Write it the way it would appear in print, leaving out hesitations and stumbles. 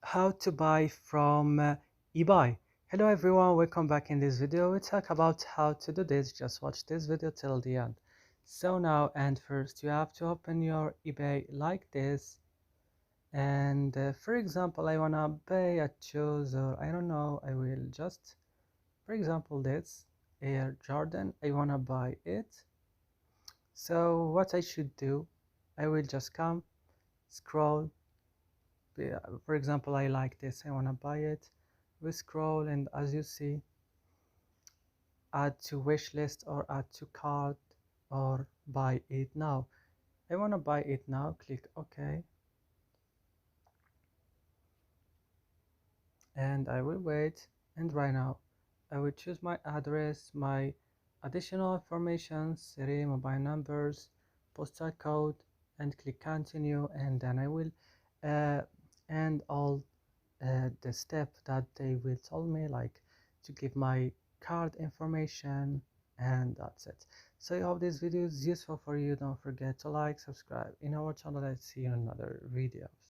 how to buy from eBay. Hello everyone, welcome back. In this video we talk about how to do this. Just watch this video till the end. So now, and first you have to open your eBay like this, and for example I wanna buy a shoes, or I don't know, I will just, for example, this Air Jordan, I wanna buy it. So what I should do, I will just come, scroll. For example, I like this, I want to buy it. We scroll, and as you see, add to wish list or add to cart or buy it now. I want to buy it now. Click OK, and I will wait. And right now I will choose my address, my additional information, city, mobile numbers, postal code, and click continue. And then I will uh, end all the step that they will tell me, like to give my card information, and that's it. So I hope this video is useful for you. Don't forget to like, subscribe in our channel. I'll see you in another videos.